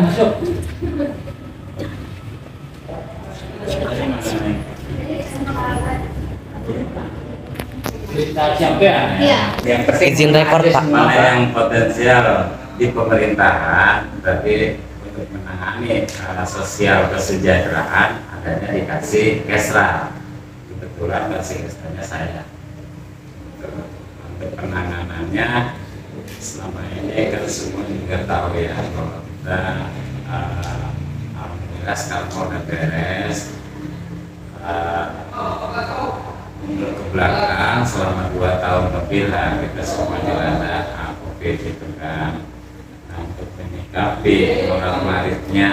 masuk. Cerita siapa ya? Iya. Yang penting Izin rekor, Pak. mana yang potensial di pemerintahan, tapi untuk menangani sosial kesejahteraan adanya dikasih kesra. Kebetulan kasih kesranya saya. Untuk penanganannya selama ini kan semua juga tahu ya kalau kita alhamdulillah sekarang udah beres. Untuk ke belakang selama 2 tahun lebih lah kita semua dilanda COVID itu kan. Nah, untuk menyikapi morat-maritnya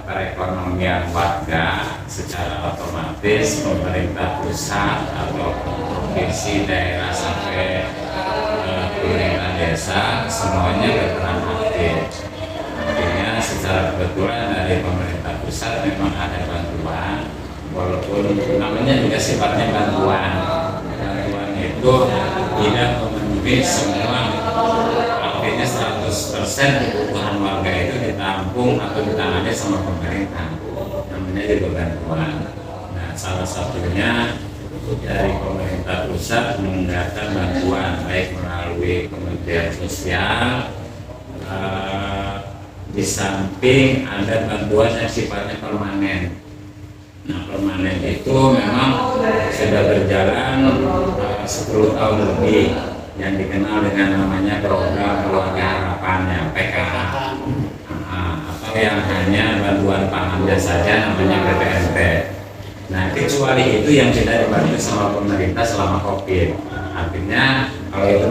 perekonomian warga, secara otomatis pemerintah pusat atau provinsi, daerah sampai pemerintah desa semuanya berperan aktif. Artinya secara kebetulan dari pemerintah pusat memang ada bantuan, walaupun namanya juga sifatnya bantuan itu tidak memenuhi semua, artinya 100% kebutuhan warga itu ditampung atau ditangani sama pemerintah, namanya juga bantuan. Nah, salah satunya dari pemerintah pusat menganggarkan bantuan baik melalui Kementerian Sosial, di samping ada bantuan yang sifatnya permanen. Nah, permanen itu memang sudah berjalan 10 tahun lebih, yang dikenal dengan namanya program keluarga harapannya PKH, atau yang hanya bantuan pangannya saja namanya PPNT. Nah, kecuali itu yang tidak dibantu sama pemerintah selama COVID. Artinya kalau itu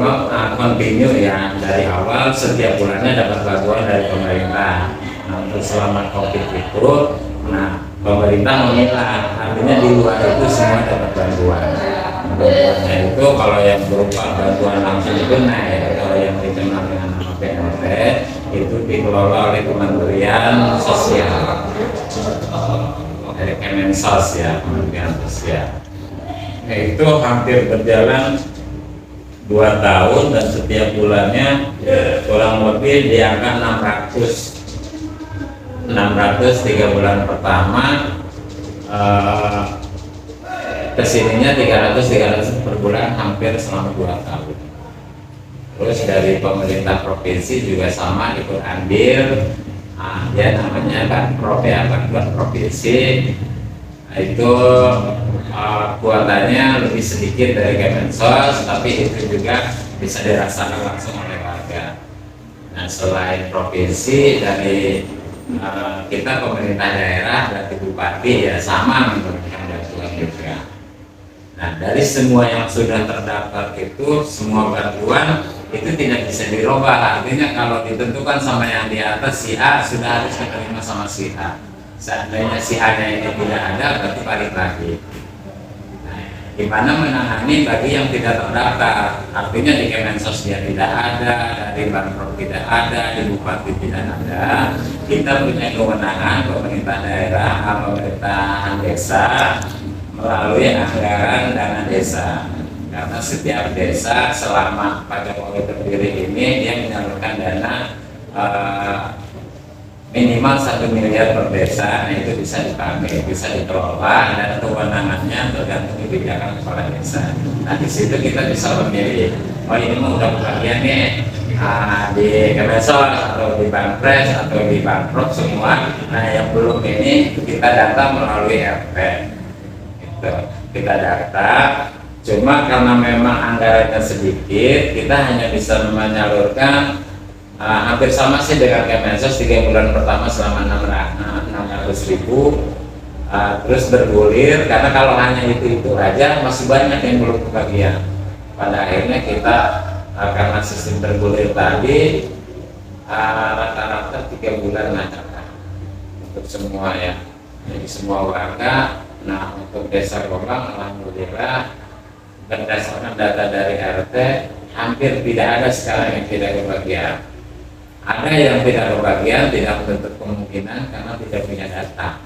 continue ya, dari awal setiap bulannya dapat bantuan dari pemerintah. Nah, untuk selama COVID itu, nah pemerintah memilah, artinya di luar itu semua dapat bantuan. Bantuannya itu kalau yang berupa bantuan langsung itu naik, kalau yang dikenal dengan nama PNT itu dikelola oleh Kementerian Sosial, dari Kemensos ya, Kementerian Sosial. Nah, itu hampir berjalan 2 tahun dan setiap bulannya kurang lebih di angka 600 3 bulan pertama, kesininya 300 per bulan hampir selama 2 tahun. Terus dari pemerintah provinsi juga sama ikut andil, dia namanya Banprop ya, bantuan provinsi. Nah, itu kuotanya lebih sedikit dari Kemensos, tapi itu juga bisa dirasakan langsung oleh warga. Nah, selain provinsi, dari kita pemerintah daerah dan bupati ya sama memberikan bantuan juga. Nah, dari semua yang sudah terdaftar itu, semua bantuan itu tidak bisa dirubah. Artinya kalau ditentukan sama yang di atas, si A sudah harus diterima sama si A. Seandainya si A-nya ini tidak ada, berarti balik lagi. Gimana menangani bagi yang tidak terdaftar? Artinya di Kemensos dia tidak ada, dari Banprop tidak ada, di Bupati tidak ada. Kita punya kewenangan pemerintah daerah, pemerintahan desa melalui anggaran dana desa. Karena setiap desa selama Pak Jokowi berdiri ini dia menyalurkan dana minimal 1 miliar per desa. Nah, itu bisa dipakai, bisa dikelola, dan kewenangannya tergantung kebijakan kepala desa. Nah, di situ kita bisa memilih, oh ini mau udah bagian nih di Kemensos atau di Banpres atau di Banprop semua. Nah, yang belum ini kita data melalui RT. Gitu. Kita data. Cuma karena memang anggarannya sedikit, kita hanya bisa menyalurkan hampir sama sih dengan Kemensos 3 bulan pertama selama 600.000, terus bergulir karena kalau hanya itu aja masih banyak yang belum kebagian. Pada akhirnya kita karena sistem bergulir tadi rata-rata 3 bulan lah untuk semua ya, jadi semua warga. Nah, untuk desa Gombang alhamdulillah berdasarkan data dari RT hampir tidak ada sekarang yang tidak kebagian. Ada yang tidak kebagian, tidak menutup kemungkinan karena tidak punya data.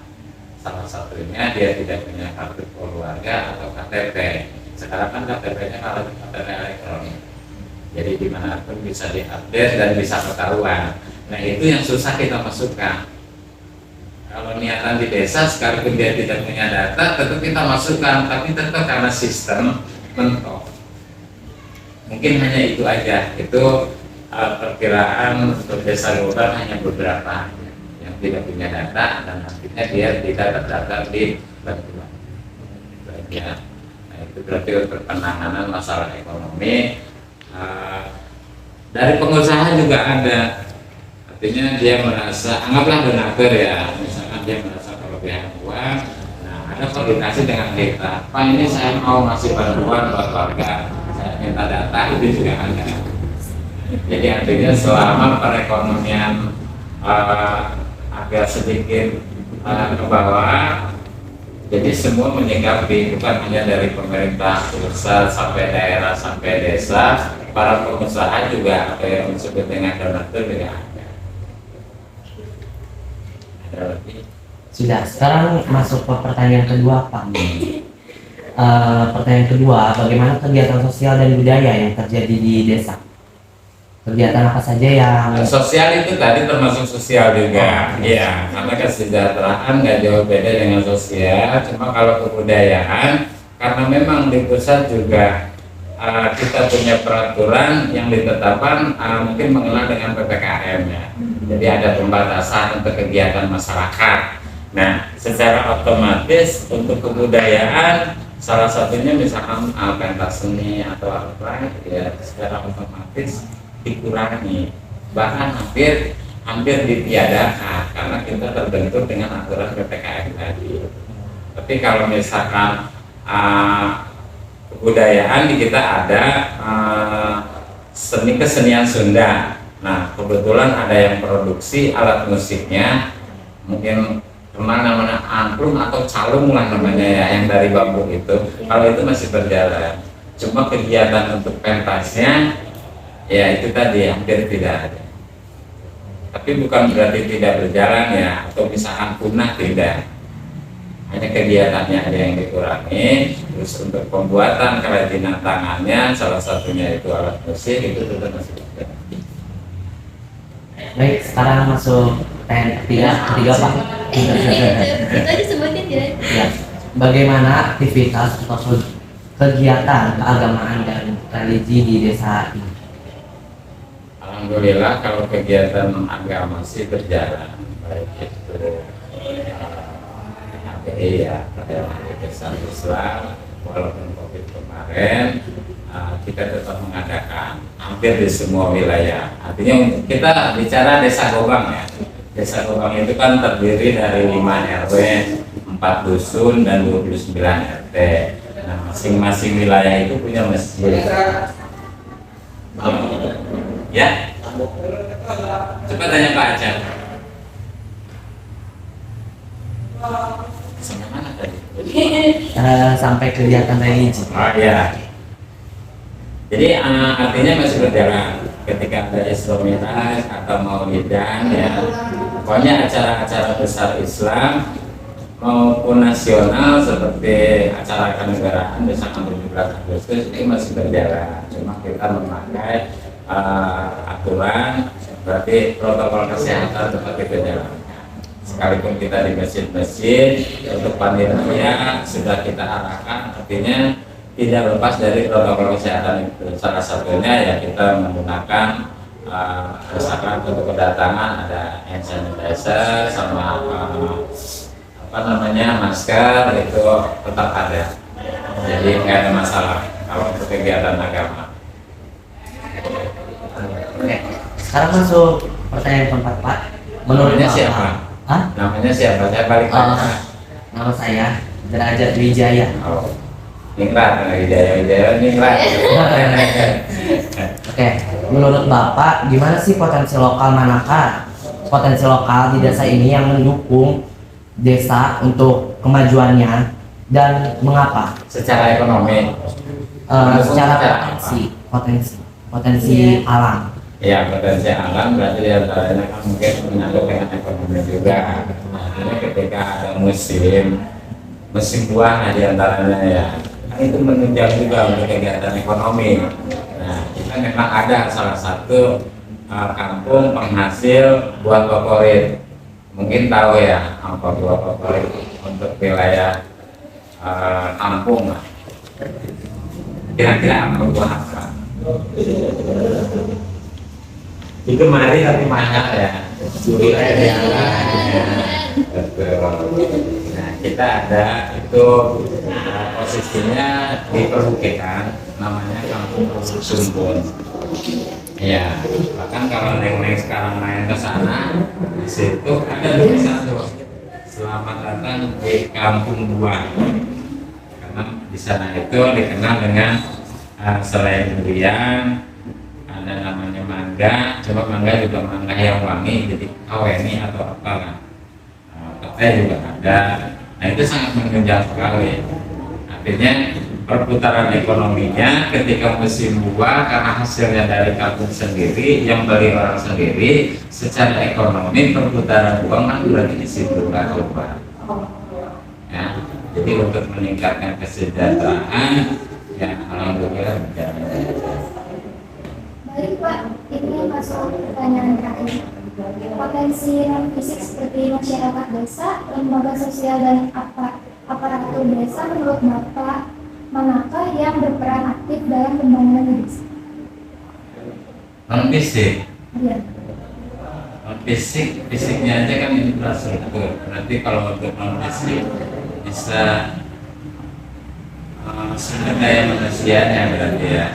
Salah satunya dia tidak punya kartu keluarga atau KTP. Sekarang kan KTP-nya kalau KTP elektronik, jadi dimanapun bisa diupdate dan bisa ketahuan. Nah itu yang susah kita masukkan. Kalau niatan di desa sekalipun dia tidak punya data, tetap kita masukkan, tapi tetap karena sistem mentok. Mungkin hanya itu aja. Itu perkiraan untuk desa global hanya beberapa yang tidak punya data dan akhirnya dia tidak terdaftar di bantuan. Itu aja. Nah itu berarti untuk penanganan masalah ekonomi. Dari pengusaha juga ada. Artinya dia merasa, anggaplah donatur ya, misalkan dia merasa kelebihan uang, nah ada koordinasi dengan kita, Pak ini saya mau ngasih bantuan buat warga, saya minta data, itu juga ada. Jadi artinya selama perekonomian agak sedikit ke bawah, jadi semua menyikapi, bukan hanya dari pemerintah pusat sampai daerah sampai desa, para pengusaha juga apa yang disebut dengan donatur juga ada. Sudah, sekarang masuk ke pertanyaan kedua Pak. Pertanyaan kedua, bagaimana kegiatan sosial dan budaya yang terjadi di desa? Kegiatan apa saja yang sosial itu tadi termasuk sosial juga, iya, karena kesejahteraan nggak jauh beda dengan sosial. Cuma kalau kebudayaan, karena memang di pusat juga kita punya peraturan yang ditetapkan mungkin mengenal dengan PPKM ya. Jadi ada pembatasan untuk kegiatan masyarakat. Nah, secara otomatis untuk kebudayaan salah satunya misalkan pentas seni atau apa ya secara otomatis dikurangi, bahkan hampir ditiadakan karena kita terbentur dengan aturan PPKM tadi. Tapi kalau misalkan kebudayaan di kita ada seni kesenian Sunda. Nah kebetulan ada yang produksi alat musiknya, mungkin namanya angklung atau calung lah namanya ya, yang dari bambu itu. Kalau itu masih berjalan. Cuma kegiatan untuk pentasnya ya itu tadi hampir tidak ada. Tapi bukan berarti tidak berjalan ya, atau misalkan punah, tidak. Hanya kegiatannya ada yang dikurangi. Terus untuk pembuatan kerajinan tangannya, salah satunya itu alat musik, itu tetap masih ada. Baik, sekarang masuk pertanyaan ketiga Pak. Itu aja sebutin ya. Ya, bagaimana aktivitas atau kegiatan keagamaan dan religi di desa ini? Alhamdulillah kalau kegiatan agama sih berjalan, baik itu HPI ya, Desa Islam, walaupun COVID kemarin kita tetap mengadakan hampir di semua wilayah. Artinya kita bicara Desa Gobang ya. Desa Gobang itu kan terdiri dari 5 RW, 4 dusun dan 29 RT. Nah, masing-masing wilayah itu punya masjid. Ya, coba tanya Pak Acar. Sampai mana tadi? Sampai kegiatan religi. Oh ya. Jadi artinya masih berjalan ketika ada Islamitas atau Maulidan ya. Pokoknya acara-acara besar Islam maupun nasional seperti acara kenegaraan misalkan 17 Agustus ini masih berjalan. Cuma kita memakai aturan, berarti protokol kesehatan tetap kita jalankan. Sekalipun kita di masjid-masjid untuk panitia sudah kita arahkan, artinya tidak lepas dari protokol kesehatan itu. Salah satunya ya kita menggunakan misalkan untuk kedatangan ada hand sanitizer sama masker itu tetap ada. Jadi nggak ada masalah kalau untuk kegiatan agama. Oke, sekarang masuk pertanyaan keempat Pak. Namanya Bapak- siapa? Hah? Namanya siapa? Saya balik lagi. Nama saya Derajat Wijaya. Oh, Ningrat, Wijaya Ningrat. Oke, menurut Bapak, gimana sih potensi lokal manakah potensi lokal di desa ini yang mendukung desa untuk kemajuannya dan mengapa? Secara ekonomi. Secara Secara potensi alam. Ya, potensi alam berarti diantaranya kan mungkin menyangkut dengan ekonomi juga. Artinya ketika ada musim buah nah diantaranya ya, kan itu menunjang juga untuk kegiatan ekonomi. Nah, kita memang ada salah satu kampung penghasil buah favorit. Mungkin tahu ya apa buah favorit untuk wilayah kampung. Kira-kira apa buah apa? Itu mari tapi mahal ya. Durian ya. Betul. Nah, kita ada itu posisinya di perbukitan, namanya Kampung Sumbun. Ya, bahkan kalau neng-neng sekarang main ke sana, di situ ada tulisan tuh, selamat datang di Kampung Buah. Karena di sana itu dikenal dengan selain durian, ada namanya mangga, coba mangga juga mangga yang wangi, jadi aweni atau apalah. Teh juga ada. Nah itu sangat menunjang sekali. Artinya perputaran ekonominya ketika musim buah karena hasilnya dari kampung sendiri, yang beli orang sendiri, secara ekonomi perputaran uang kan berarti di situ kan Pak. Ya, jadi untuk meningkatkan kesejahteraan, ya alhamdulillah berjalan. Baik Pak, ini masuk pertanyaan terakhir. Potensi non fisik seperti masyarakat desa, lembaga sosial dan aparatur desa menurut Bapak manakah yang berperan aktif dalam pembangunan desa? Non fisik, Iya. non fisik, fisiknya aja kan infrastruktur. Nanti kalau untuk non fisik bisa sumber daya manusianya berarti ya.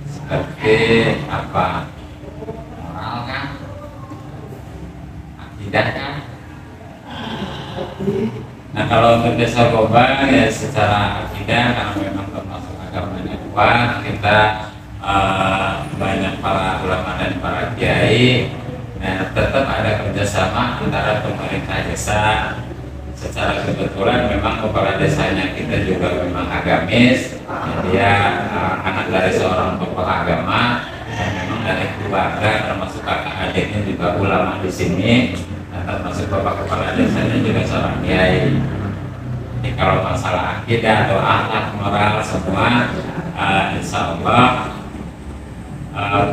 Seperti apa? Moral kan? Akidah kan? Nah kalau untuk desa Gobang ya secara akidah karena memang termasuk agamanya kuat, kita banyak para ulama dan para kiai. Nah tetap ada kerjasama antara pemerintah desa. Secara kebetulan memang kepala desanya kita juga memang agamis, dia anak dari seorang tokoh agama dan memang dari keluarga termasuk kakak adiknya juga ulama di sini, dan termasuk bapak kepala desanya juga seorang kiai. Jadi kalau masalah akidah atau akhlak moral semua, insya Allah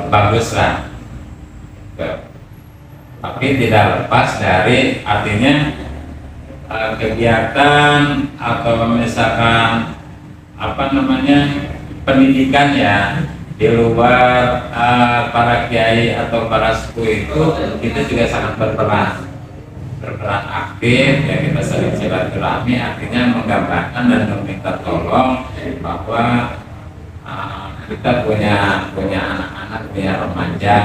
bagus lah. Tapi tidak lepas dari artinya kegiatan atau misalkan apa namanya pendidikan ya di luar para kiai atau para sepuh itu kita juga sangat berperan aktif ya, kita sering silaturahmi artinya menggambarkan dan meminta tolong bahwa kita punya anak-anak, punya remaja,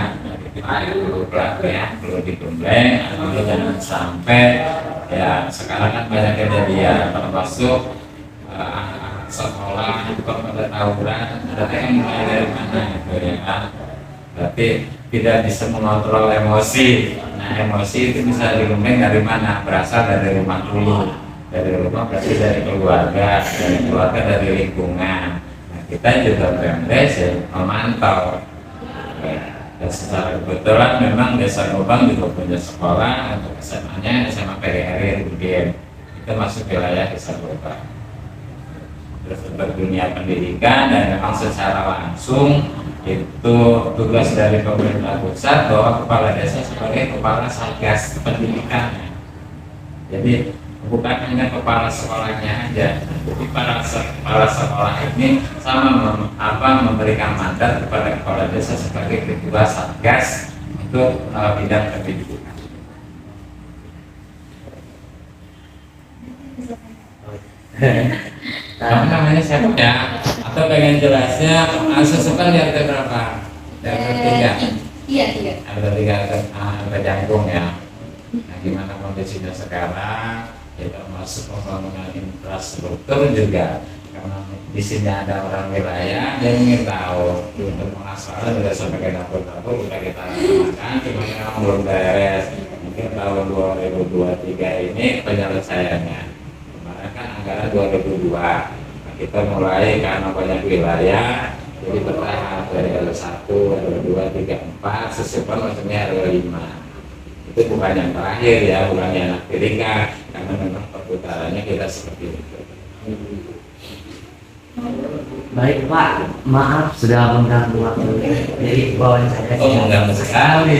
perlu pelatihan, perlu digembleng, atau jangan sampai ya sekarang kan banyak kejadian termasuk anak-anak sekolah itu kalau ada tawuran, ada yang mulai dari mana itu ya kan, berarti tidak bisa mengontrol emosi. Nah emosi itu bisa digembleng dari mana? Berasal dari rumah dulu, dari rumah berarti dari keluarga dari lingkungan. Nah kita juga BMDes ya memantau. Dan secara kebetulan memang Desa Gobang juga punya sekolah untuk SMA-nya SMA PGRI Rudin. Itu masuk wilayah Desa Gobang. Terus untuk dunia pendidikan dan memang secara langsung itu tugas dari pemerintah pusat bahwa kepala desa sebagai kepala satgas pendidikannya. Jadi bukan hanya kepala sekolahnya aja, jadi para kepala sekolah ini sama memberikan mandat kepada kepala desa sebagai ketua satgas untuk bidang pendidikan. Kamu namanya siapa ya? Atau pengen jelasnya sesukan di RT berapa? RT 3? Iya, 3. RT 3 RT Jangkung ya. Nah gimana kondisinya sekarang? Ya termasuk pembangunan infrastruktur juga, karena di sini ada orang wilayah yang ingin tahu untuk pengasaran sudah sampai ke dapur-dapur udah kita laksanakan, cuma memang belum beres. Mungkin tahun 2023 ini penyelesaiannya. Kemarin kan anggaran 2002, nah, kita mulai karena banyak wilayah, jadi bertahap dari R1, R2, 3, 4, sesuai maksudnya R5. Itu bukan yang terakhir ya, bukan yang akhirnya, karena memang perputarannya kita seperti itu. Baik Pak, maaf sudah mengganggu waktu. Jadi wawancara Oh, mengganggu sekali.